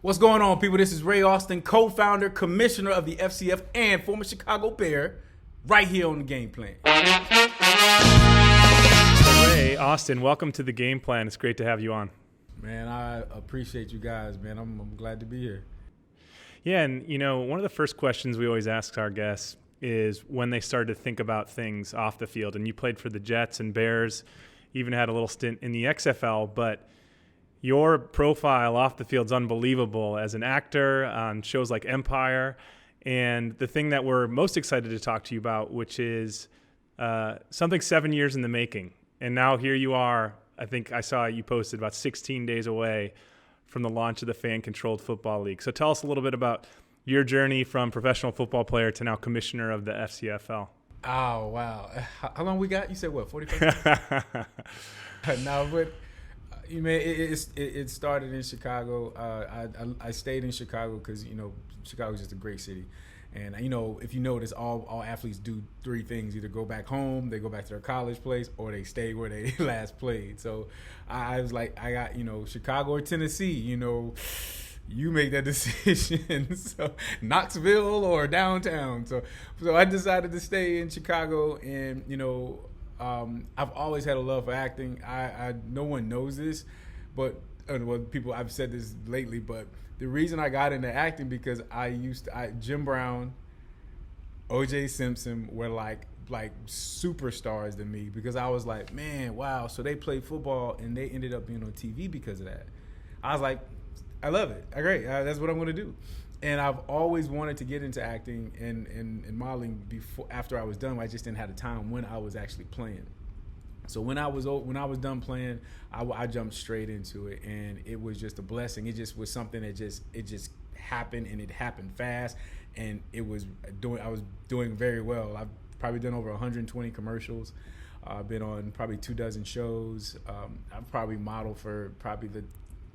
What's going on, people? This is Ray Austin, co-founder, commissioner of the FCF, and former Chicago Bear, right here on the Game Plan. Ray Austin, welcome to the Game Plan. It's great to have you on. Man, I appreciate you guys, man. I'm glad to be here. Yeah, and one of the first questions we always ask our guests is when they started to think about things off the field. And you played for the Jets and Bears, even had a little stint in the XFL, but your profile off the field is unbelievable as an actor on shows like Empire. And the thing that we're most excited to talk to you about, which is something 7 years in the making. And now here you are. I think I saw you posted about 16 days away from the launch of the Fan-Controlled Football League. So tell us a little bit about your journey from professional football player to now commissioner of the FCFL. Oh, wow. How long we got? You said what, 45 minutes? No, but it started in Chicago. I stayed in Chicago because, Chicago is just a great city. And, if you notice, all athletes do three things: either go back home, they go back to their college place, or they stay where they last played. So I was like, I got, Chicago or Tennessee, you make that decision. So Knoxville or downtown. So I decided to stay in Chicago, and, I've always had a love for acting. I no one knows this, but I've said this lately, but the reason I got into acting because Jim Brown, O.J. Simpson were like superstars to me, because I was like, man, wow. So they played football and they ended up being on TV because of that. I was like, I love it. Great. That's what I'm going to do. And I've always wanted to get into acting and modeling after I was done. I just didn't have the time when I was actually playing. So when I was done playing, I jumped straight into it, and it was just a blessing. It just was something that just happened, and it happened fast, and I was doing very well. I've probably done over 120 commercials. I've been on probably 24 shows. I've probably modeled for probably the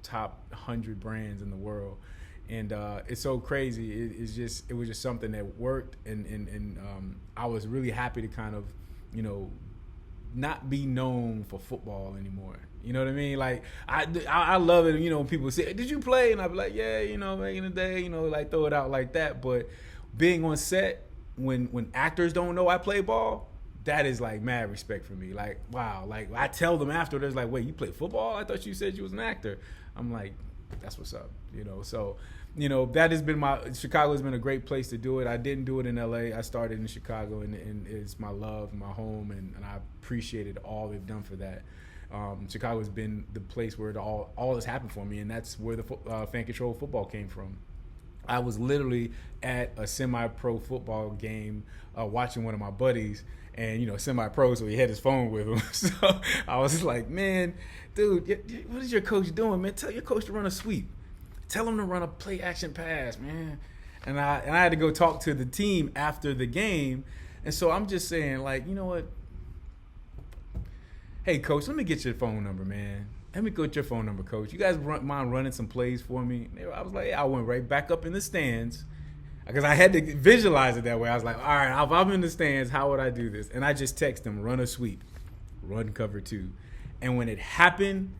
top 100 brands in the world. And it's so crazy. It was just something that worked, and I was really happy to kind of, not be known for football anymore. You know what I mean? Like I love it. When people say, "Did you play?" And I'd be like, "Yeah, back in the day." Like throw it out like that. But being on set when actors don't know I play ball, that is like mad respect for me. Like, wow. Like I tell them after, they're like, "Wait, you play football? I thought you said you was an actor." I'm like, that's what's up. So that has been Chicago has been a great place to do it. I didn't do it in LA. I started in Chicago, and it's my love, my home, and I appreciated all they've done for that. Chicago has been the place where all has happened for me, and that's where the fan-controlled football came from. I was literally at a semi-pro football game watching one of my buddies, and semi-pro, so he had his phone with him. So I was just like, man, dude, what is your coach doing, man? Tell your coach to run a sweep. Tell him to run a play action pass, man. And I had to go talk to the team after the game, and so I'm just saying, like, you know what? Hey, coach, let me get your phone number, man. Let me get your phone number, coach. You guys mind running some plays for me? I was like, I went right back up in the stands, because I had to visualize it that way. I was like, all right, if I'm in the stands, how would I do this? And I just text them, run a sweep, run cover 2. And when it happened,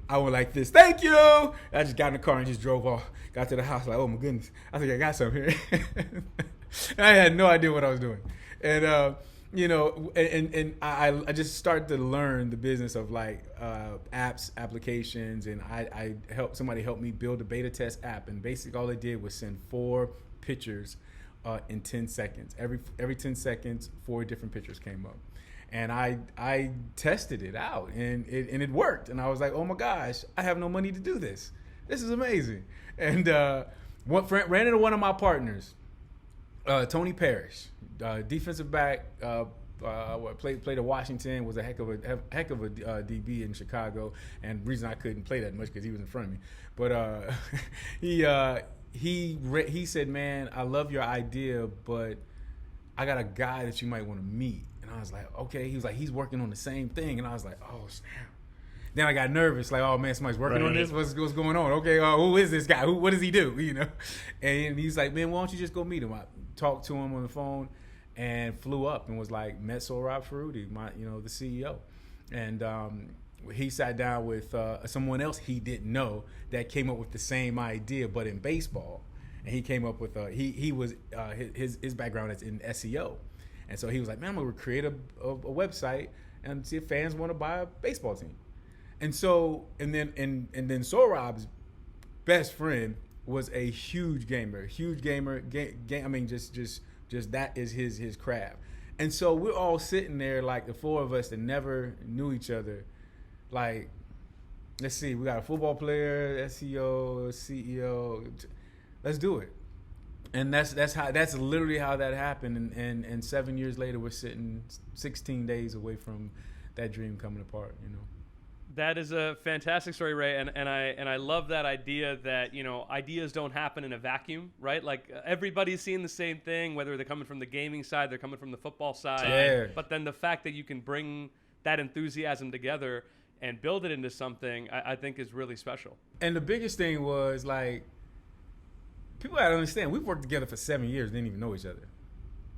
I went like this, thank you. I just got in the car and just drove off. Got to the house like, oh my goodness, I think I got something here. And I had no idea what I was doing. And I just started to learn the business of like applications, and somebody helped me build a beta test app, and basically all they did was send 4 pictures in 10 seconds. Every 10 seconds, 4 different pictures came up. And I tested it out, and it worked. And I was like, oh my gosh, I have no money to do this. This is amazing. And ran into one of my partners, Tony Parrish, defensive back, played at Washington, was a heck of a DB in Chicago. And the reason I couldn't play that much because he was in front of me. But he said, man, I love your idea, but I got a guy that you might want to meet. And I was like, okay. He was like, he's working on the same thing. And I was like, oh, snap. Then I got nervous, like, oh man, somebody's working on this. What's going on? Okay, who is this guy? What does he do? And he's like, man, why don't you just go meet him? I talked to him on the phone and flew up and was like, met Sohrab Faroudi, the CEO. And he sat down with someone else he didn't know that came up with the same idea, but in baseball. And he came up with his background is in SEO, and so he was like, man, I'm gonna create a website and see if fans want to buy a baseball team. And so and then Sorab's best friend was a huge gamer. I mean, just that is his craft. And so we're all sitting there, like the four of us that never knew each other. Like, let's see, we got a football player, SEO, CEO. Let's do it. And that's literally how that happened. And 7 years later, we're sitting 16 days away from that dream coming apart. That is a fantastic story, Ray, and I love that idea that ideas don't happen in a vacuum, right? Like everybody's seeing the same thing, whether they're coming from the gaming side, they're coming from the football side. Yeah. But then the fact that you can bring that enthusiasm together and build it into something, I think is really special. And the biggest thing was like, people gotta understand, we've worked together for 7 years, didn't even know each other.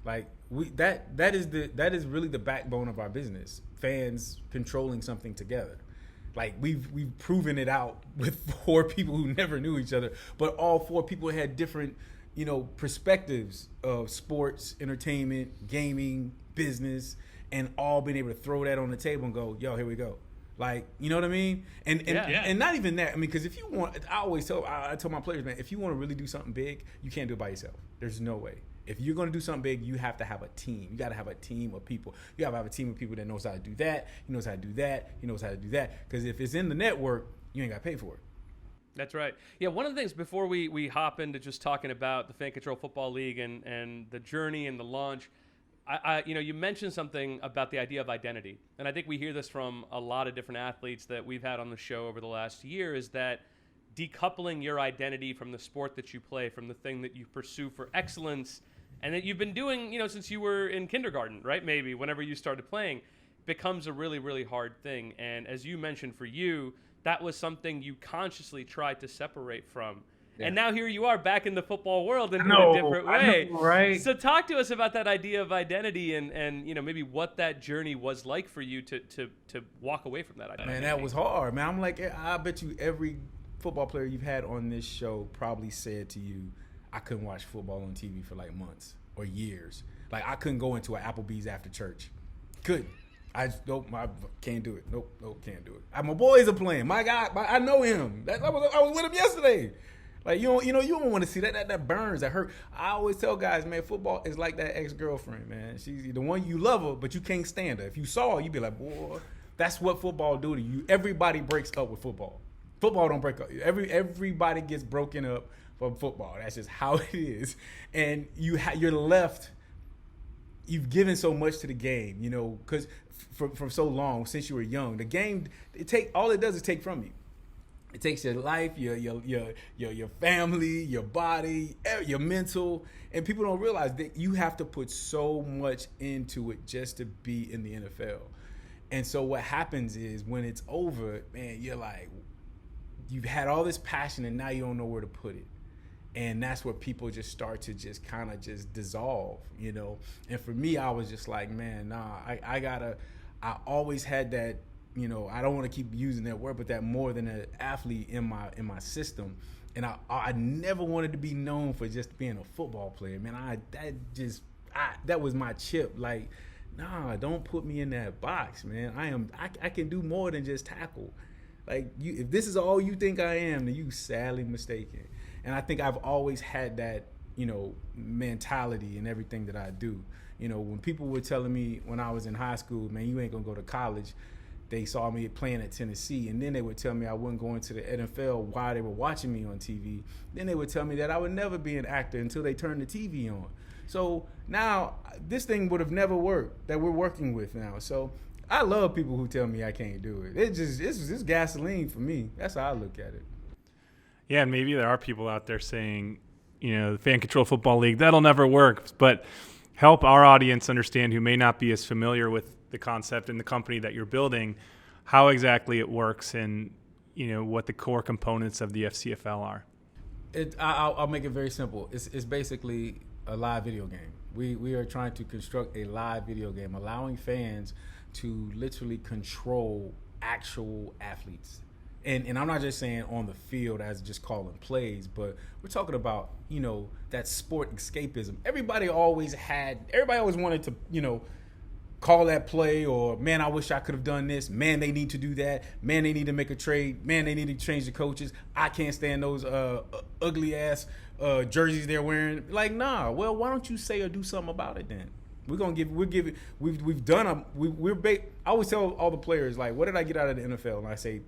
Like that is really the backbone of our business. Fans controlling something together. Like we've proven it out with 4 people who never knew each other, but all 4 people had different, perspectives of sports, entertainment, gaming, business, and all being able to throw that on the table and go, yo, here we go. Like, you know what I mean? And not even that. I mean, because if you want, I tell my players, man, if you want to really do something big, you can't do it by yourself. There's no way. If you're going to do something big, you have to have a team. You got to have a team of people. You got to have a team of people that knows how to do that. He knows how to do that. He knows how to do that. Because if it's in the network, you ain't got to pay for it. That's right. Yeah, one of the things before we hop into just talking about the Fan Control Football League and the journey and the launch, you mentioned something about the idea of identity. And I think we hear this from a lot of different athletes that we've had on the show over the last year, is that decoupling your identity from the sport that you play, from the thing that you pursue for excellence, and that you've been doing, since you were in kindergarten, right? Maybe whenever you started playing, becomes a really, really hard thing. And as you mentioned, for you, that was something you consciously tried to separate from. Yeah. And now here you are back in the football world in a different way. I know, right? So talk to us about that idea of identity and maybe what that journey was like for you to walk away from that identity. Man, that was hard, man. I'm like, I bet you every football player you've had on this show probably said to you, I couldn't watch football on TV for like months or years. Like I couldn't go into an Applebee's after church. Couldn't. I can't do it. Nope, can't do it. My boys are playing. My guy, I know him. I was with him yesterday. Like you don't want to see that. That burns. That hurt. I always tell guys, man, football is like that ex-girlfriend, man. She's the one you love her, but you can't stand her. If you saw her, you'd be like, boy, that's what football do to you. Everybody breaks up with football. Football don't break up. Everybody gets broken up from football. That's just how it is. And you're left. You've given so much to the game, because for so long since you were young, the game all it does is take from you. It takes your life, your family, your body, your mental, and people don't realize that you have to put so much into it just to be in the NFL. And so what happens is when it's over, man, you're like, you've had all this passion and now you don't know where to put it. And that's where people just start to just kind of just dissolve, And for me, I was just like, man, nah, I always had that, I don't want to keep using that word, but that more than an athlete in my system. And I never wanted to be known for just being a football player, man. That was my chip. Like, nah, don't put me in that box, man. I can do more than just tackle. Like, if this is all you think I am, then you sadly mistaken. And I think I've always had that, mentality in everything that I do. When people were telling me when I was in high school, man, you ain't gonna go to college, they saw me playing at Tennessee, and then they would tell me I wasn't going to the NFL while they were watching me on TV. Then they would tell me that I would never be an actor until they turned the TV on. So now this thing would have never worked that we're working with now. So I love people who tell me I can't do it. It's just gasoline for me. That's how I look at it. Yeah, and maybe there are people out there saying, the Fan Control Football League, that'll never work. But help our audience understand, who may not be as familiar with the concept and the company that you're building, how exactly it works and, what the core components of the FCFL are. I'll make it very simple. It's basically a live video game. We are trying to construct a live video game, allowing fans to literally control actual athletes. And I'm not just saying on the field as just calling plays, but we're talking about, that sport escapism. Everybody always wanted to, call that play, or man, I wish I could have done this. Man, they need to do that. Man, they need to make a trade. Man, they need to change the coaches. I can't stand those ugly ass jerseys they're wearing. Like, nah. Well, why don't you say or do something about it then? I always tell all the players, like, what did I get out of the NFL? And I say,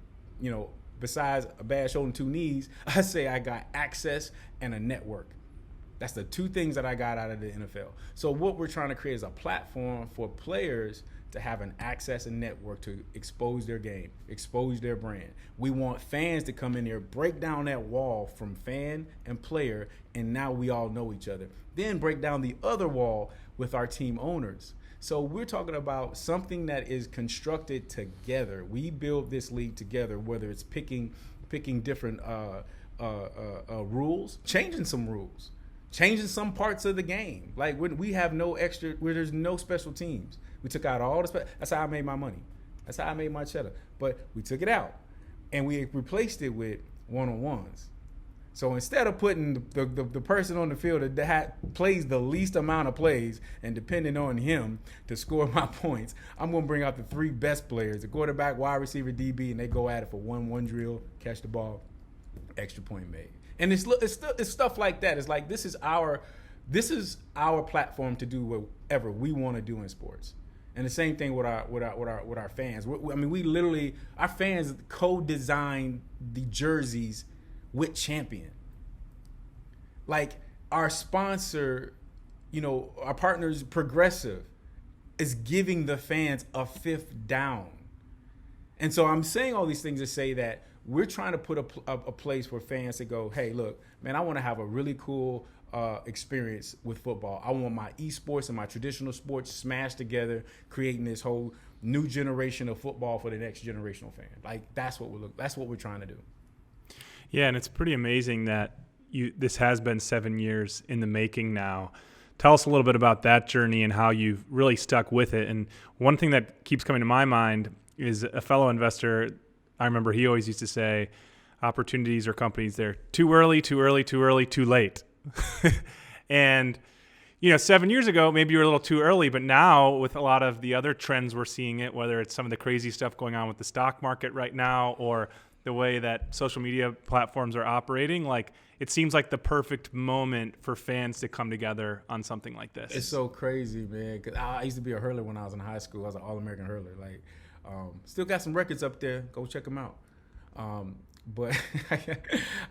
besides a bad shoulder and two knees, I say I got access and a network. That's the two things that I got out of the NFL. So what we're trying to create is a platform for players to have an access and network to expose their game, expose their brand. We want fans to come in there, break down that wall from fan and player, and now we all know each other. Then break down the other wall with our team owners. So we're talking about something that is constructed together. We build this league together, whether it's picking different rules, changing some rules, changing some parts of the game. Like when we have where there's no special teams. We took out all the that's how I made my money. That's how I made my cheddar. But we took it out and we replaced it with one-on-ones. So instead of putting the person on the field that plays the least amount of plays and depending on him to score my points, I'm going to bring out the three best players, the quarterback, wide receiver, DB, and they go at it for one drill, catch the ball, extra point made. And it's stuff like that. It's like this is our platform to do whatever we want to do in sports. And the same thing with our fans. We literally, our fans co-designed the jerseys with Champion. Like our sponsor, our partners, Progressive, is giving the fans a fifth down. And so I'm saying all these things to say that we're trying to put a place for fans to go, hey, look, man, I want to have a really cool experience with football. I want my esports and my traditional sports smashed together, creating this whole new generation of football for the next generational fan. Like that's what we're trying to do. Yeah, and it's pretty amazing that this has been 7 years in the making now. Tell us a little bit about that journey and how you've really stuck with it. And one thing that keeps coming to my mind is a fellow investor. I remember he always used to say, opportunities or companies, they're too early, too early, too early, too late. And 7 years ago, maybe you were a little too early, but now with a lot of the other trends we're seeing it, whether it's some of the crazy stuff going on with the stock market right now or the way that social media platforms are operating, like it seems like the perfect moment for fans to come together on something like this. It's so crazy, man. 'Cause I used to be a hurler when I was in high school. I was an All-American hurler. Like, still got some records up there. Go check them out. But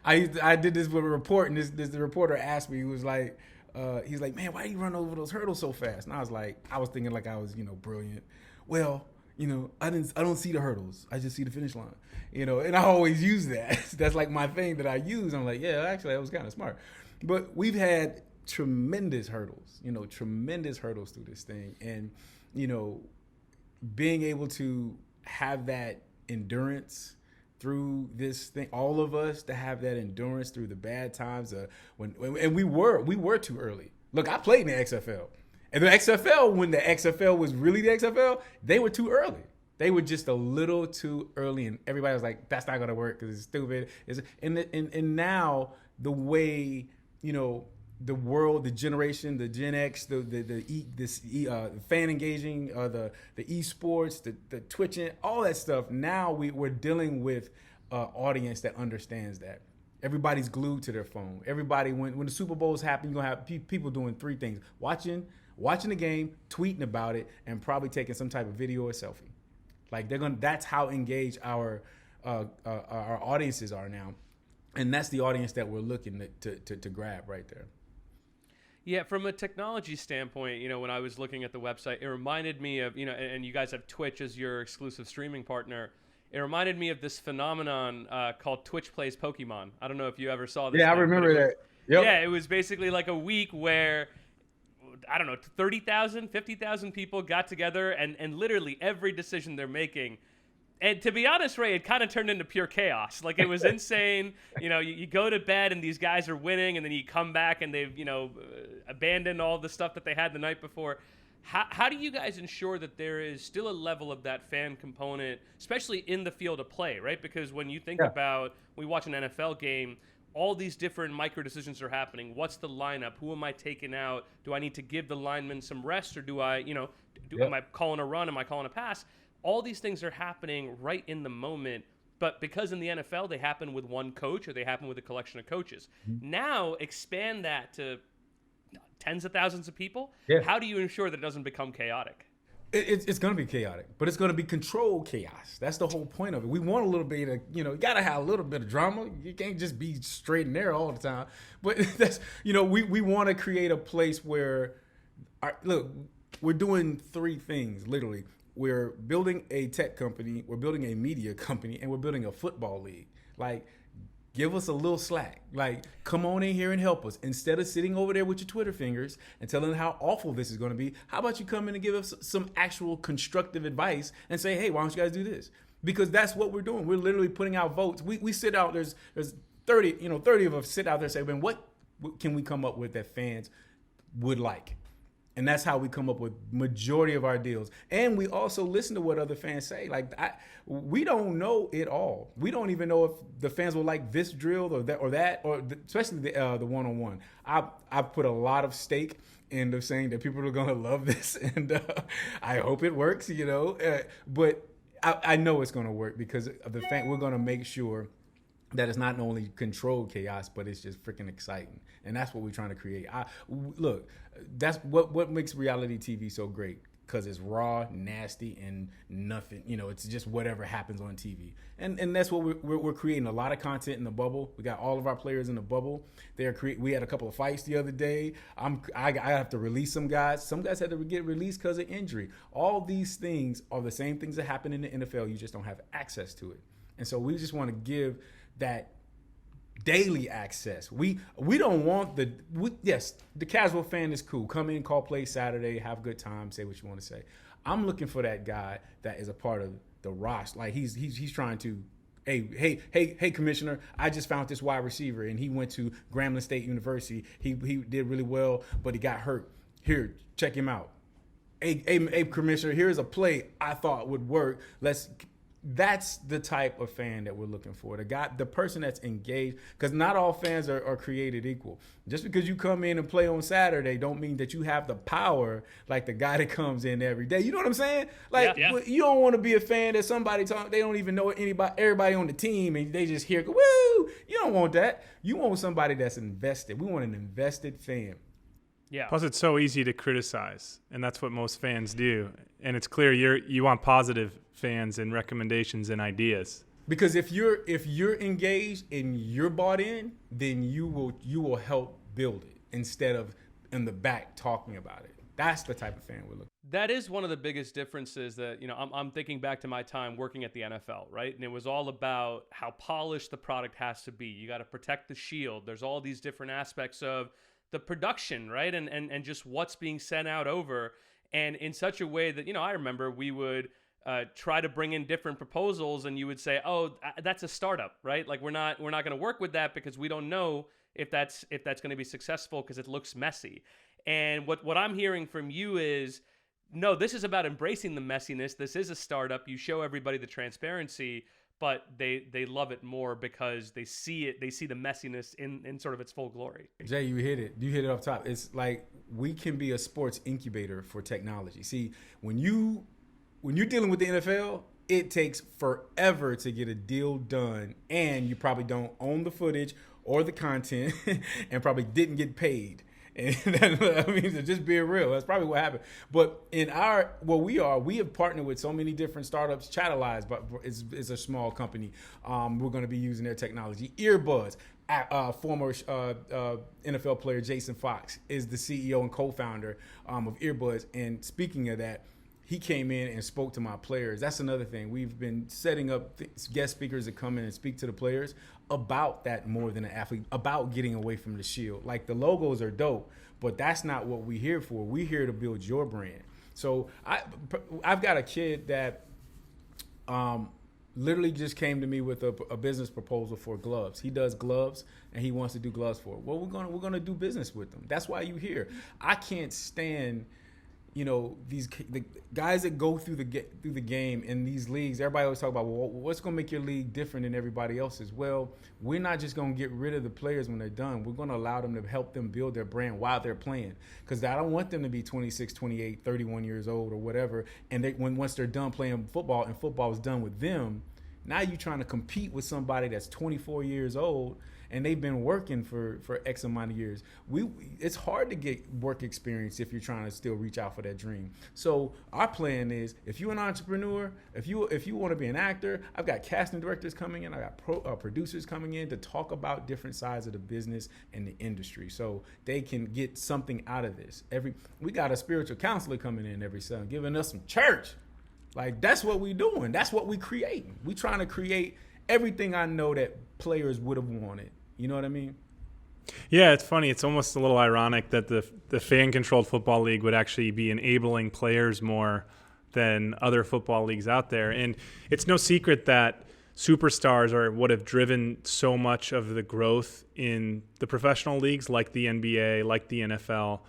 I did this with a report, and the reporter asked me, he was like, he's like, man, why do you run over those hurdles so fast? And I was thinking like I was, brilliant. Well, I don't see the hurdles. I just see the finish line, and I always use that. That's like my thing that I use. I'm like, yeah, actually that was kind of smart. But we've had tremendous hurdles through this thing. And, being able to have that endurance through this thing, all of us to have that endurance through the bad times, and we were too early. Look, I played in the XFL. And the XFL, when the XFL was really the XFL, they were too early. They were just a little too early, and everybody was like, "That's not going to work because it's stupid." And now the way the world, the generation, the Gen X, the fan engaging, the esports, the twitching, all that stuff. Now we're dealing with an audience that understands that. Everybody's glued to their phone. Everybody, when the Super Bowls happen, you're gonna have people doing three things: watching the game, tweeting about it, and probably taking some type of video or selfie. Like that's how engaged our audiences are now, and that's the audience that we're looking to grab right there. Yeah, from a technology standpoint, when I was looking at the website, it reminded me of, and you guys have Twitch as your exclusive streaming partner. It reminded me of this phenomenon called Twitch Plays Pokemon. I don't know if you ever saw this. Yeah, I remember that. Yep. Yeah, it was basically like a week where, I don't know, 30,000, 50,000 people got together and literally every decision they're making. And to be honest, Ray, it kind of turned into pure chaos. Like, it was insane. You go to bed and these guys are winning, and then you come back and they've, abandoned all the stuff that they had the night before. How do you guys ensure that there is still a level of that fan component, especially in the field of play, right? Because when you think about, we watch an NFL game, all these different micro decisions are happening. What's the lineup? Who am I taking out? Do I need to give the lineman some rest, or do I, am I calling a run? Am I calling a pass? All these things are happening right in the moment. But because in the NFL, they happen with one coach, or they happen with a collection of coaches. Mm-hmm. Now expand that to tens of thousands of people. Yeah. How do you ensure that it doesn't become chaotic? It's going to be chaotic, but it's going to be controlled chaos. That's the whole point of it. We want a little bit of, you got to have a little bit of drama. You can't just be straight in there all the time. But that's, we want to create a place where, look, we're doing three things, literally. We're building a tech company, we're building a media company, and we're building a football league. Like, give us a little slack. Like, come on in here and help us. Instead of sitting over there with your Twitter fingers and telling how awful this is going to be, how about you come in and give us some actual constructive advice and say, hey, why don't you guys do this? Because that's what we're doing. We're literally putting out votes. We sit out, there's 30 of us sit out there and say, man, what can we come up with that fans would like? And that's how we come up with majority of our deals. And we also listen to what other fans say. Like, we don't know it all. We don't even know if the fans will like this drill or that, especially the one-on-one. I've put a lot of stake into saying that people are going to love this, and I hope it works, but I know it's going to work because of the fact we're going to make sure that it's not only controlled chaos, but it's just freaking exciting. And that's what we're trying to create. Look, that's what makes reality TV so great, because it's raw, nasty, and nothing. It's just whatever happens on TV. And that's what we're creating. A lot of content in the bubble. We got all of our players in the bubble. We had a couple of fights the other day. I have to release some guys. Some guys had to get released because of injury. All these things are the same things that happen in the NFL. You just don't have access to it. And so we just want to give that daily access. We don't want yes, the casual fan is cool. Come in, call play Saturday, have a good time, say what you want to say. I'm looking for that guy that is a part of the roster. Like he's trying to, hey, commissioner, I just found this wide receiver and he went to Grambling State University. He did really well, but he got hurt. Here, check him out. Hey, commissioner, here's a play I thought would work. That's the type of fan that we're looking for. The person that's engaged, because not all fans are created equal. Just because you come in and play on Saturday don't mean that you have the power like the guy that comes in every day. You know what I'm saying? Like, you don't want to be a fan that somebody they don't even know everybody on the team, and they just hear, woo! You don't want that. You want somebody that's invested. We want an invested fan. Yeah. Plus, it's so easy to criticize, and that's what most fans do. And it's clear you want positive fans and recommendations and ideas. Because if you're engaged and you're bought in, then you will help build it instead of in the back talking about it. That's the type of fan we're looking for. That is one of the biggest differences that, I'm thinking back to my time working at the NFL, right? And it was all about how polished the product has to be. You got to protect the shield. There's all these different aspects of the production, right? And just what's being sent out over. And in such a way that, I remember we would try to bring in different proposals, and you would say, oh, that's a startup, right? Like we're not going to work with that because we don't know if that's going to be successful because it looks messy. And what I'm hearing from you is, no, this is about embracing the messiness. This is a startup. You show everybody the transparency, but they love it more because they see it. They see the messiness in sort of its full glory. Jay, you hit it. You hit it off top. It's like we can be a sports incubator for technology. See, when you're dealing with the NFL, it takes forever to get a deal done, and you probably don't own the footage or the content, and probably didn't get paid. And just being real, that's probably what happened. But we have partnered with so many different startups. Chatalize, but is a small company. We're going to be using their technology. Earbuds, former NFL player Jason Fox is the CEO and co-founder of Earbuds. And speaking of that, he came in and spoke to my players. That's another thing. We've been setting up guest speakers that come in and speak to the players about that more than an athlete, about getting away from the shield. Like, the logos are dope, but that's not what we're here for. We're here to build your brand. So I've got a kid that literally just came to me with a business proposal for gloves. He does gloves, and he wants to do gloves for it. Well, we're gonna do business with them. That's why you're here. I can't stand the guys that go through the game in these leagues, everybody always talk about, well, what's going to make your league different than everybody else's? Well, we're not just going to get rid of the players when they're done. We're going to allow them to help them build their brand while they're playing, because I don't want them to be 26, 28, 31 years old or whatever, and once they're done playing football and football is done with them, now you're trying to compete with somebody that's 24 years old and they've been working for X amount of years. It's hard to get work experience if you're trying to still reach out for that dream. So our plan is, if you're an entrepreneur, if you want to be an actor, I've got casting directors coming in, I got producers coming in to talk about different sides of the business and the industry, so they can get something out of this. We got a spiritual counselor coming in every Sunday, giving us some church. Like, that's what we doing. That's what we creating. We trying to create everything I know that players would have wanted. You know what I mean? Yeah, it's funny. It's almost a little ironic that the fan-controlled football league would actually be enabling players more than other football leagues out there. And it's no secret that superstars are what have driven so much of the growth in the professional leagues, like the NBA, like the NFL.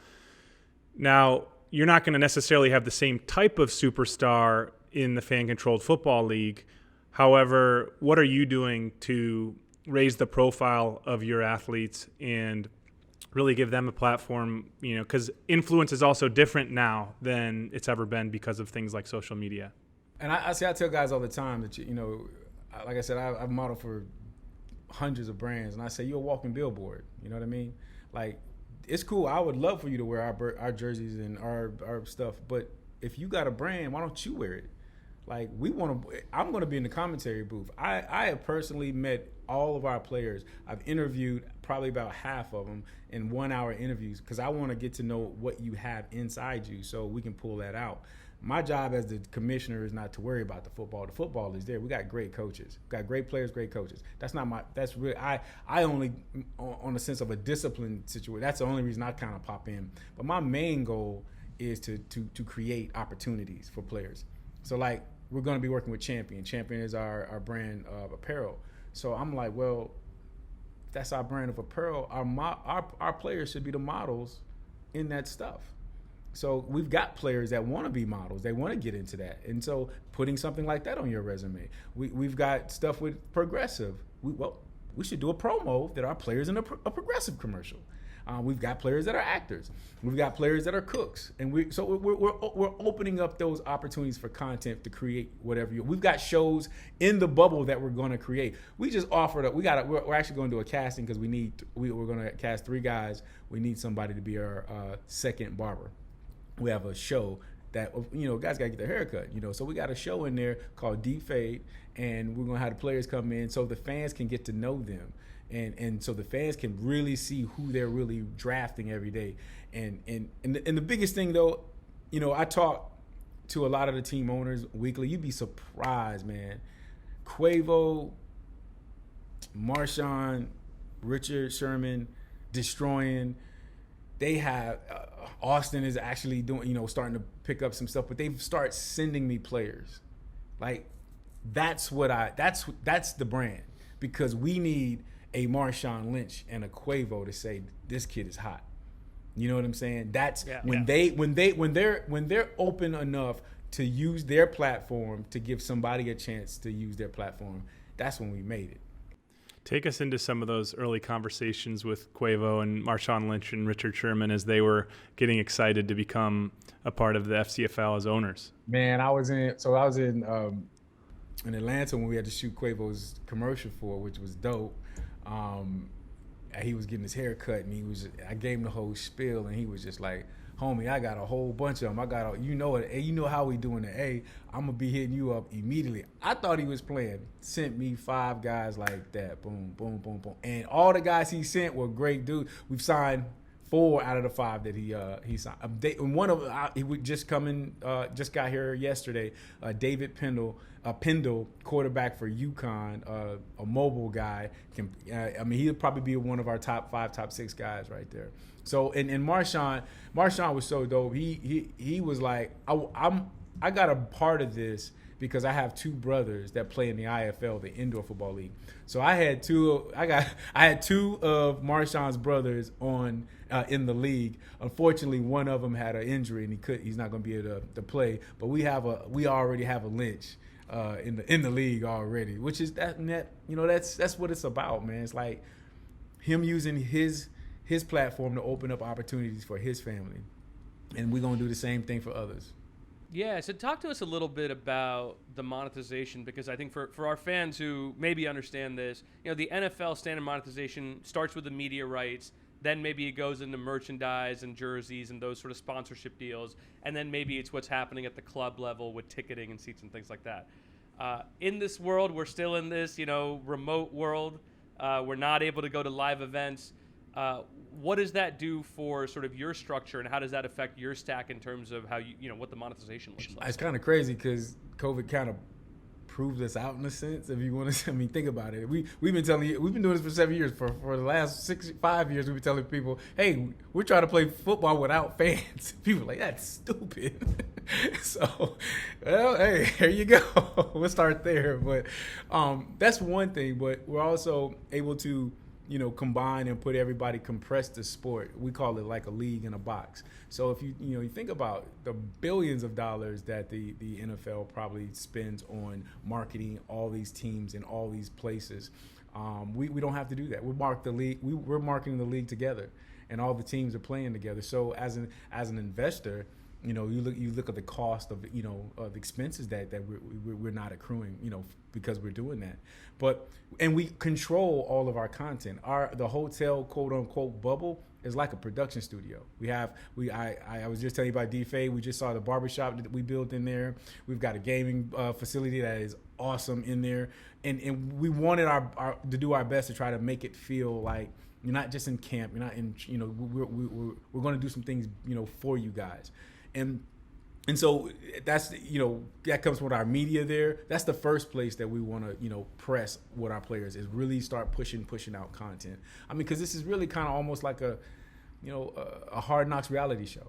Now, you're not going to necessarily have the same type of superstar in the fan-controlled football league. However, what are you doing to raise the profile of your athletes and really give them a platform, because influence is also different now than it's ever been because of things like social media. And I tell guys all the time that, like I said, I've modeled for hundreds of brands, and I say, you're a walking billboard. You know what I mean? Like, it's cool. I would love for you to wear our jerseys and our stuff, but if you got a brand, why don't you wear it? Like, I'm going to be in the commentary booth. I have personally met all of our players. I've interviewed probably about half of them in 1 hour interviews, because I want to get to know what you have inside you so we can pull that out. My job as the commissioner is not to worry about the football. The football is there. We got great coaches. We got great players, great coaches. That's really, I only, on the sense of a discipline situation, that's the only reason I kind of pop in. But my main goal is to create opportunities for players. So, like, we're going to be working with Champion. Champion is our brand of apparel. So I'm like, well, that's our brand of apparel. Our players should be the models in that stuff. So we've got players that want to be models. They want to get into that. And so putting something like that on your resume. We've got stuff with Progressive. We should do a promo that our players in a Progressive commercial. We've got players that are actors. We've got players that are cooks, and we're opening up those opportunities for content to create whatever we've got shows in the bubble that we're going to create. We just offered up. We're actually going to do a casting, because we're going to cast 3 guys. We need somebody to be our second barber. We have a show that, guys got to get their hair cut, So we got a show in there called Deep Fade, and we're going to have the players come in so the fans can get to know them. And so the fans can really see who they're really drafting every day. And the biggest thing, though, I talk to a lot of the team owners weekly. You'd be surprised, man. Quavo, Marshawn, Richard Sherman, destroying. They have Austin is actually doing, starting to pick up some stuff, but they've started sending me players. Like, that's the brand, because we need a Marshawn Lynch and a Quavo to say this kid is hot. You know what I'm saying? That's when they're open enough to use their platform to give somebody a chance to use their platform. That's when we made it. Take us into some of those early conversations with Quavo and Marshawn Lynch and Richard Sherman as they were getting excited to become a part of the FCFL as owners. Man, I was in Atlanta when we had to shoot Quavo's commercial which was dope. He was getting his hair cut, and I gave him the whole spiel, and he was just like, homie, I got a whole bunch of them. You know how we doing it. I'm gonna be hitting you up immediately. I thought he was playing. Sent me 5 guys like that. Boom, boom, boom, boom. And all the guys he sent were great dudes. We've signed 4 out of the 5 that he signed. One of them, he would just got here yesterday. David Pendle, quarterback for UConn, a mobile guy. He'll probably be one of our top 5, top 6 guys right there. So and Marshawn was so dope. He was like, I got a part of this because I have two brothers that play in the IFL, the Indoor Football League. So I had two of Marshawn's brothers on in the league. Unfortunately, one of them had an injury and he's not going to be able to play. But we already have a Lynch in the league already, which is that's what it's about, man. It's like him using his platform to open up opportunities for his family, and we're going to do the same thing for others. Yeah, so talk to us a little bit about the monetization, because I think for our fans who maybe understand this, the NFL standard monetization starts with the media rights, then maybe it goes into merchandise and jerseys and those sort of sponsorship deals, and then maybe it's what's happening at the club level with ticketing and seats and things like that. In this world, we're still in this, remote world. We're not able to go to live events. What does that do for sort of your structure, and how does that affect your stack in terms of how what the monetization looks like? It's kind of crazy because COVID kind of proved us out in a sense. If you want to, think about it. We've been doing this for 7 years. For the last 5 years, we've been telling people, hey, we're trying to play football without fans. People are like, that's stupid. So, well, hey, here you go. We'll start there. But that's one thing. But we're also able to combine and put everybody, compress the sport. We call it like a league in a box. So if you think about the billions of dollars that the NFL probably spends on marketing all these teams in all these places, we don't have to do that. We're marketing the league together, and all the teams are playing together. So as an investor, you look at the cost of the expenses that we're not accruing, because we're doing that. And we control all of our content. The hotel quote unquote bubble is like a production studio. I was just telling you about D-Fay. We just saw the barbershop that we built in there. We've got a gaming facility that is awesome in there, and we wanted to do our best to try to make it feel like you're not just in camp. You're not in. We're going to do some things for you guys. And so that's that comes with our media there. That's the first place that we want to press with our players, is really start pushing out content. Because this is really kind of almost like a Hard Knocks reality show,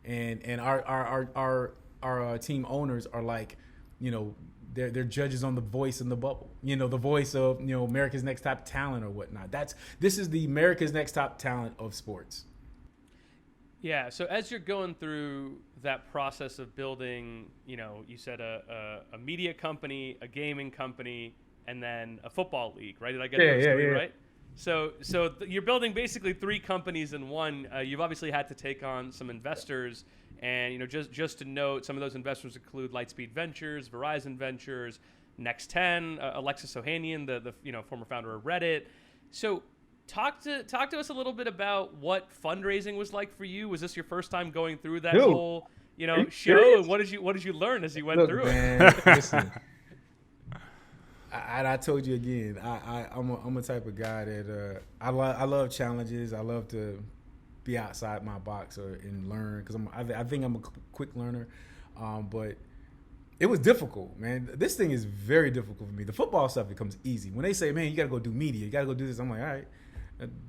and our team owners are like they're judges on The Voice in the bubble, the voice of America's Next Top Talent or whatnot. This is the America's Next Top Talent of sports. Yeah, so as you're going through that process of building, you said a media company, a gaming company, and then a football league, right? Did I get those three right? So you're building basically three companies in one. You've obviously had to take on some investors, and just to note, some of those investors include Lightspeed Ventures, Verizon Ventures, Next 10, Alexis Ohanian, the former founder of Reddit. So Talk to us a little bit about what fundraising was like for you. Was this your first time going through that whole show? And what did you learn as you went through it? Listen, I told you again. I'm a type of guy that I love challenges. I love to be outside my box and learn, because I think I'm a quick learner. But it was difficult, man. This thing is very difficult for me. The football stuff becomes easy. When they say, man, you got to go do media, you got to go do this, I'm like, all right.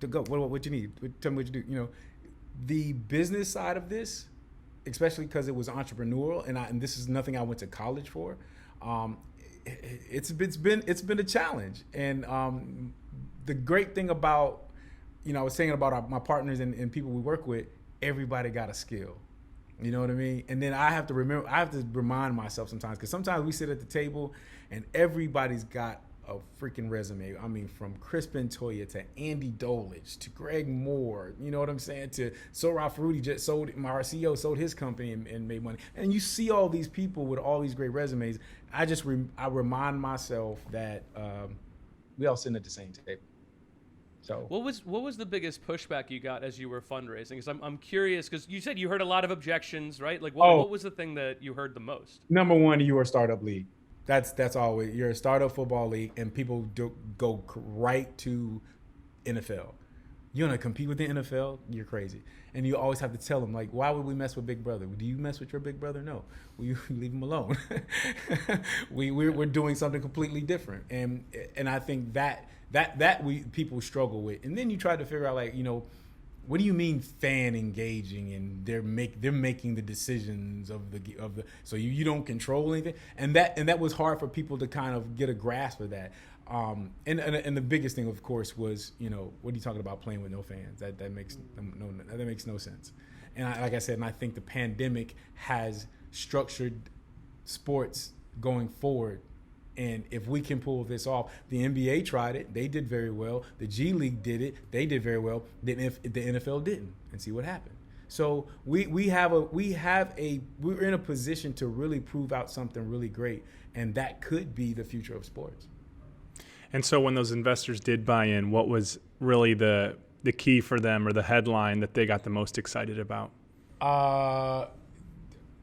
To go, what you need? Tell me what you do. The business side of this, especially because it was entrepreneurial, and this is nothing I went to college for. It's been a challenge, and the great thing about I was saying about my partners and people we work with, everybody got a skill. You know what I mean? And then I have to remind myself sometimes, because sometimes we sit at the table and everybody's got a freaking resume. From Chris Bentoya to Andy Dolich to Greg Moore, you know what I'm saying? To Soraf Rudy just sold, our CEO sold his company and made money. And you see all these people with all these great resumes. I remind myself that we all sitting at the same table. So what was the biggest pushback you got as you were fundraising? Because I'm curious, because you said you heard a lot of objections, right? Like what was the thing that you heard the most? Number one, you were a startup league. That's always, you're a startup football league, and people go right to NFL. You want to compete with the NFL? You're crazy. And you always have to tell them, like, why would we mess with Big Brother? Do you mess with your Big Brother? No. You leave him alone. We're doing something completely different. And I think that people struggle with. And then you try to figure out, like, what do you mean fan engaging, and they're making the decisions of the so you don't control anything, and that was hard for people to kind of get a grasp of that. And the biggest thing, of course, was, what are you talking about playing with no fans? That makes no sense. And like I said, and I think the pandemic has structured sports going forward. And if we can pull this off, the NBA tried it; they did very well. The G League did it; they did very well. Then if the NFL didn't, and see what happened. So we're in a position to really prove out something really great, and that could be the future of sports. And so when those investors did buy in, what was really the key for them, or the headline that they got the most excited about?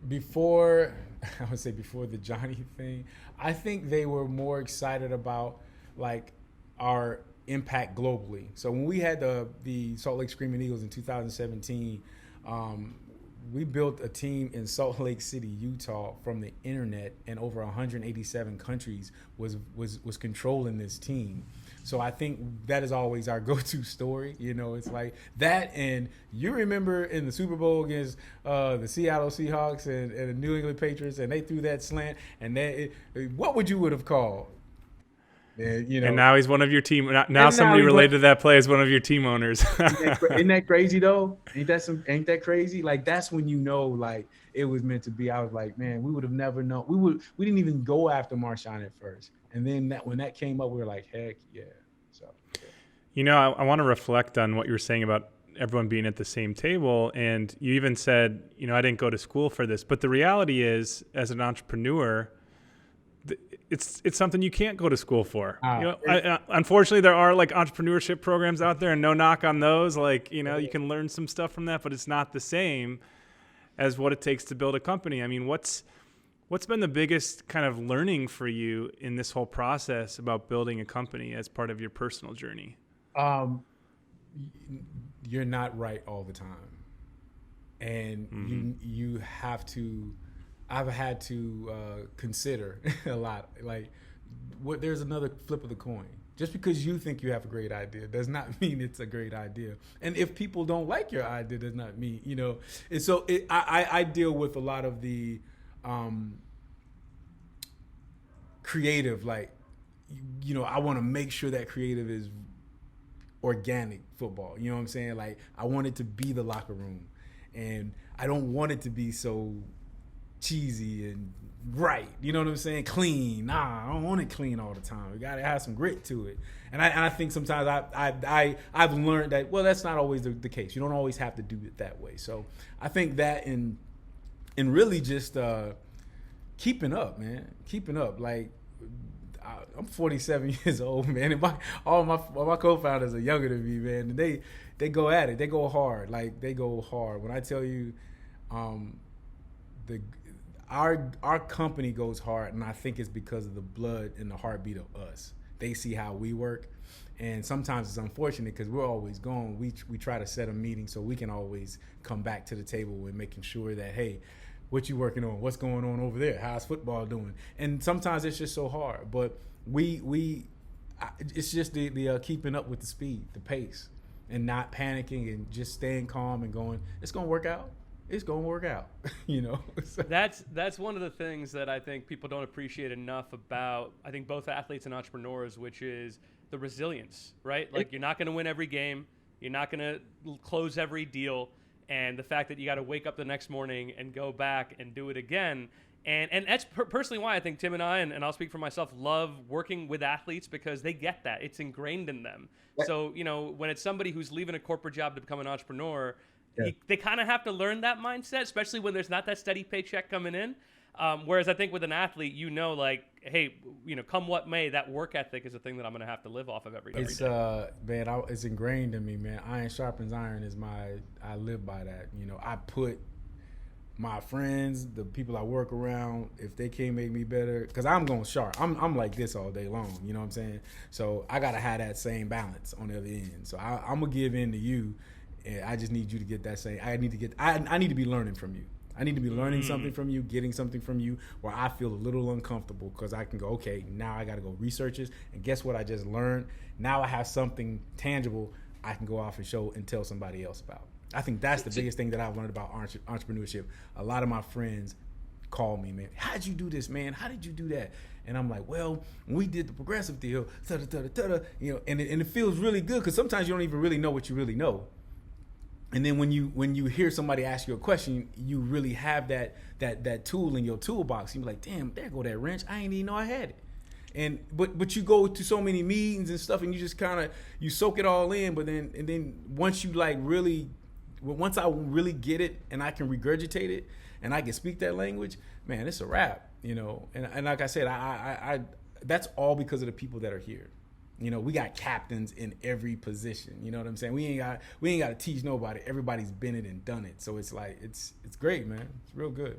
Before the Johnny thing, I think they were more excited about like our impact globally. So when we had the Salt Lake Screaming Eagles in 2017, we built a team in Salt Lake City, Utah, from the internet, and over 187 countries was controlling this team. So I think that is always our go-to story. It's like that, and you remember in the Super Bowl against the Seattle Seahawks and the New England Patriots, and they threw that slant, and what would you have called? And now he's one of your team. Now somebody related to that play is one of your team owners. Isn't that crazy though? Ain't that crazy? Like, that's when like it was meant to be. I was like, man, we would have never known. We didn't even go after Marshawn at first, and then when that came up, we were like, heck yeah. So, yeah. I want to reflect on what you were saying about everyone being at the same table, and you even said, I didn't go to school for this, but the reality is, as an entrepreneur, it's something you can't go to school for. Unfortunately, there are like entrepreneurship programs out there, and no knock on those. Like, you can learn some stuff from that, but it's not the same as what it takes to build a company. I mean, what's been the biggest kind of learning for you in this whole process about building a company as part of your personal journey? You're not right all the time, and you have to. I've had to consider a lot. Like, there's another flip of the coin. Just because you think you have a great idea does not mean it's a great idea. And if people don't like your idea, does not mean, And so I deal with a lot of the creative, like, I want to make sure that creative is organic football. You know what I'm saying? Like, I want it to be the locker room. And I don't want it to be so cheesy and right, you know what I'm saying? Clean. Nah, I don't want it clean all the time. We gotta have some grit to it. And I think sometimes I've learned that, well, that's not always the case. You don't always have to do it that way. So I think that and really just keeping up, man. Keeping up. Like, I'm 47 years old, man, and all my co-founders are younger than me, man. And they go at it. They go hard. Like, they go hard. When I tell you, our company goes hard, and I think it's because of the blood and the heartbeat of us. They see how we work, and sometimes it's unfortunate because we're always gone. We try to set a meeting so we can always come back to the table and making sure that, hey, what you working on? What's going on over there? How's football doing? And sometimes it's just so hard, but it's just the keeping up with the speed, the pace, and not panicking and just staying calm and going, it's gonna work out. It's going to work out, That's one of the things that I think people don't appreciate enough about, I think, both athletes and entrepreneurs, which is the resilience, right? Like, you're not going to win every game. You're not going to close every deal. And the fact that you got to wake up the next morning and go back and do it again. And that's personally why I think Tim and I, and I'll speak for myself, love working with athletes, because they get that. It's ingrained in them. Yeah. So, when it's somebody who's leaving a corporate job to become an entrepreneur, yeah, they kind of have to learn that mindset, especially when there's not that steady paycheck coming in. Whereas I think with an athlete, like, hey, come what may, that work ethic is a thing that I'm going to have to live off of every day. Man, it's ingrained in me, man. Iron sharpens iron I live by that. I put my friends, the people I work around, if they can't make me better, because I'm going sharp. I'm like this all day long, you know what I'm saying? So I got to have that same balance on the other end. So I'm going to give in to you. And I just need you to get that same. I need to be learning from you. I need to be learning something from you, getting something from you, where I feel a little uncomfortable, because I can go, okay, now I got to go research this, and guess what I just learned? Now I have something tangible. I can go off and show and tell somebody else about. I think that's the biggest thing that I've learned about entrepreneurship. A lot of my friends call me, man, how'd you do this, man? How did you do that? And I'm like, well, when we did the progressive deal, you know, and it feels really good because sometimes you don't even really know what you really know. And then when you hear somebody ask you a question, you really have that tool in your toolbox. You're like, damn, there go that wrench. I ain't even know I had it. And but you go to so many meetings and stuff, and you just kind of you soak it all in. But then once I really get it and I can regurgitate it and I can speak that language, man, it's a wrap, you know. And like I said, I that's all because of the people that are here. You know, we got captains in every position. You know what I'm saying? We ain't got to teach nobody. Everybody's been it and done it. So it's like it's great, man. It's real good.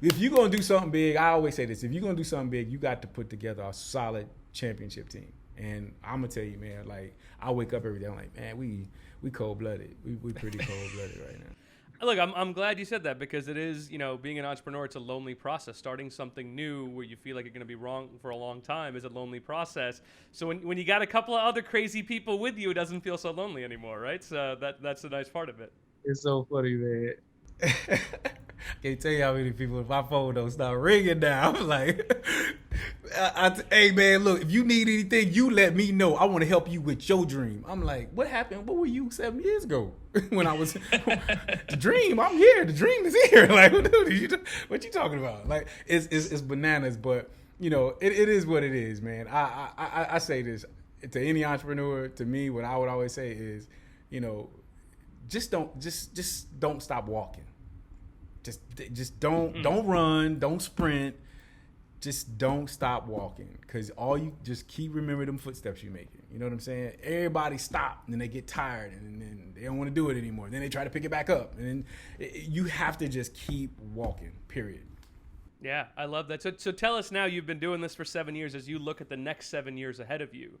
If you're gonna do something big, I always say this: if you're gonna do something big, you got to put together a solid championship team. And I'm gonna tell you, man, like I wake up every day, I'm like, man, we cold blooded. We pretty cold blooded right now. Look, I'm glad you said that because it is, you know, being an entrepreneur, it's a lonely process. Starting something new where you feel like you're going to be wrong for a long time is a lonely process. So when you got a couple of other crazy people with you, it doesn't feel so lonely anymore, right? So that's the nice part of it. It's so funny, man. Can't tell you how many people, if my phone don't start ringing now, I'm like, hey man, look, if you need anything, you let me know. I want to help you with your dream. I'm like, what happened? What were you 7 years ago when I was the dream? I'm here. The dream is here. Like, dude, what you talking about? Like, it's bananas, but you know, it is what it is, man. I say this to any entrepreneur. To me, what I would always say is, you know, just don't stop walking. Just don't run, don't sprint, just don't stop walking. Cause all you just keep remembering them footsteps you're making. You know what I'm saying? Everybody stop and then they get tired and then they don't want to do it anymore. Then they try to pick it back up, and then you have to just keep walking. Period. Yeah, I love that. So tell us now. You've been doing this for 7 years. As you look at the next 7 years ahead of you,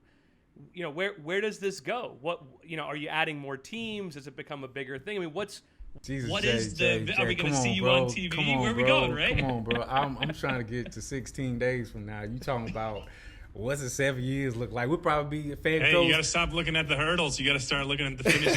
you know, where does this go? What, you know, are you adding more teams? Does it become a bigger thing? I mean, Jesus, what Jay, is the? Jay, are we going to see you bro. on TV? Come on, Where are we bro. going, right? Come on, bro. I'm trying to get to 16 days from now. You talking about what's the 7 years look like? We'll probably be a fan. Hey, you got to stop looking at the hurdles. You got to start looking at the finish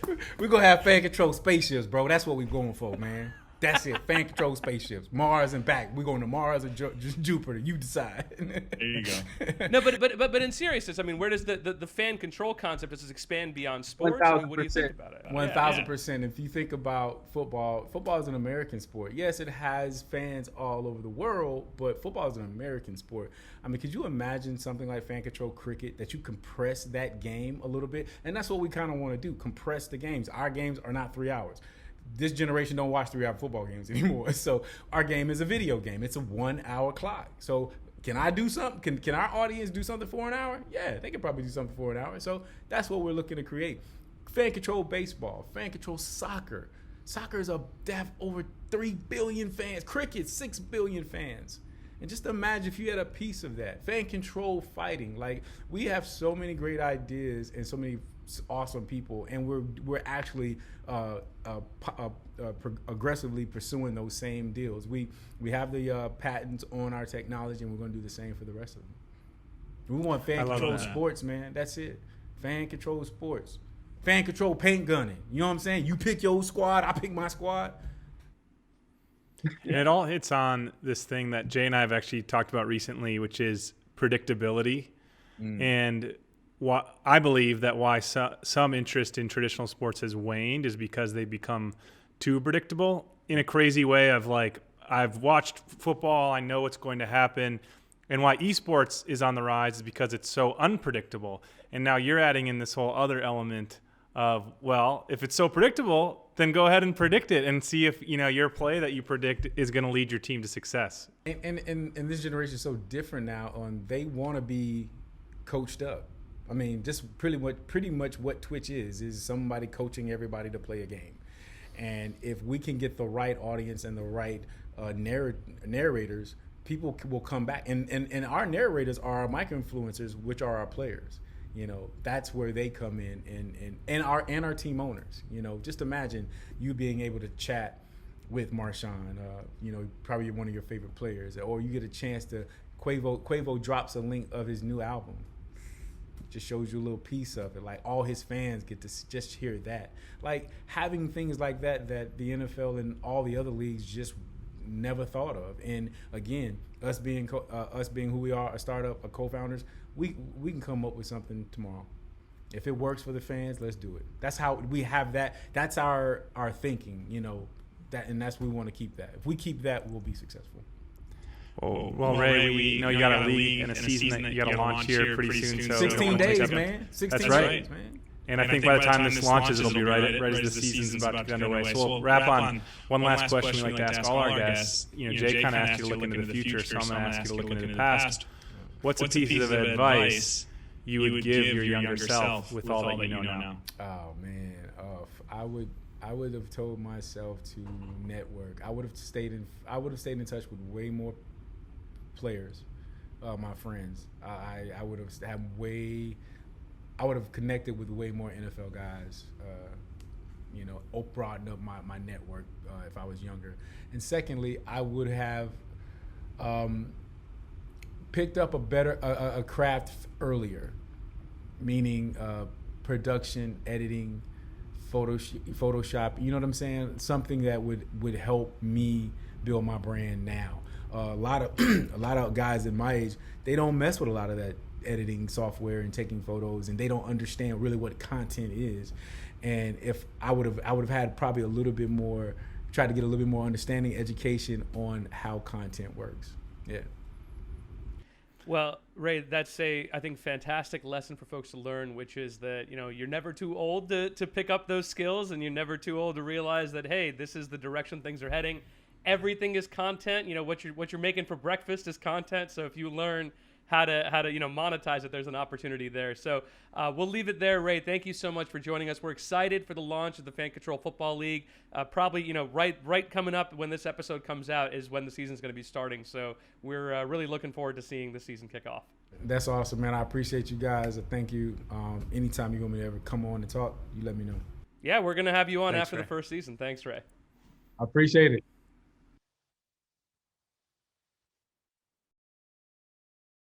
line. We're going to have fan control spaceships, bro. That's what we're going for, man. That's it. Fan control spaceships. Mars and back. We're going to Mars or Jupiter. You decide. There you go. No, but in seriousness, I mean, where does the fan control concept does this expand beyond sports? I mean, what do you think about it? 1,000%. If you think about football is an American sport. Yes, it has fans all over the world, but football is an American sport. I mean, could you imagine something like fan control cricket that you compress that game a little bit? And that's what we kind of want to do, compress the games. Our games are not 3 hours. This generation don't watch 3-hour football games anymore. So our game is a video game. It's a 1 hour clock. So can I do something? Can our audience do something for an hour? Yeah, they can probably do something for an hour. So that's what we're looking to create. Fan control baseball, fan control soccer. Soccer is they have over 3 billion fans. Cricket, 6 billion fans. And just imagine if you had a piece of that. Fan control fighting. Like, we have so many great ideas and so many awesome people, and we're actually aggressively pursuing those same deals. We have the patents on our technology, and we're going to do the same for the rest of them. We want fan control sports, man. That's it. Fan control sports. Fan control paint gunning. You know what I'm saying? You pick your squad, I pick my squad. And it all hits on this thing that Jay and I have actually talked about recently, which is predictability. And I believe that why some interest in traditional sports has waned is because they become too predictable in a crazy way of like, I've watched football, I know what's going to happen. And why esports is on the rise is because it's so unpredictable. And now you're adding in this whole other element of, well, if it's so predictable, then go ahead and predict it and see if, you know, your play that you predict is going to lead your team to success. And this generation is so different now they want to be coached up. I mean, just pretty much what Twitch is somebody coaching everybody to play a game. And if we can get the right audience and the right narrators, people will come back. And our narrators are our micro-influencers, which are our players. You know, that's where they come in, and our team owners. You know, just imagine you being able to chat with Marshawn, you know, probably one of your favorite players, or you get a chance to Quavo drops a link of his new album. just shows you a little piece of it. Like all his fans get to just hear that. Like having things like that the NFL and all the other leagues just never thought of. And again, us being who we are, a startup, a co-founders, we can come up with something tomorrow. If it works for the fans, let's do it. That's how we have that. That's our thinking, and that's we want to keep that. If we keep that, we'll be successful. Well, Ray, we know you got a league and a season that you got to launch here pretty soon. So 16 days, man. 16 That's days, right. man. And I think by the time this launches, it'll be right as the season's about to get underway. So we'll wrap on one last question we like to ask all our guests. Jay kind of asked you to look into the future, so I'm going to ask you to look into the past. What's a piece of advice you would give your younger self with all that you know now? Oh man, I would have told myself to network. I would have stayed in touch with way more players, my friends. I would have connected with way more NFL guys. Broadened up my network if I was younger. And secondly, I would have picked up a craft earlier, meaning production, editing, Photoshop. You know what I'm saying? Something that would help me build my brand now. A lot of guys in my age, they don't mess with a lot of that editing software and taking photos, and they don't understand really what content is. And if I would have had probably a little bit more, tried to get a little bit more understanding, education on how content works. Yeah. Well, Ray, that's I think fantastic lesson for folks to learn, which is that you're never too old to pick up those skills, and you're never too old to realize that, hey, this is the direction things are heading. Everything is content. What you're making for breakfast is content. So if you learn how to monetize it, there's an opportunity there. So we'll leave it there. Ray, thank you so much for joining us. We're excited for the launch of the Fan Control Football League. Probably right coming up when this episode comes out is when the season's going to be starting. So we're really looking forward to seeing the season kick off. That's awesome, man. I appreciate you guys. Thank you. Anytime you want me to ever come on and talk, you let me know. Yeah, we're going to have you on after the first season. Thanks, Ray. I appreciate it.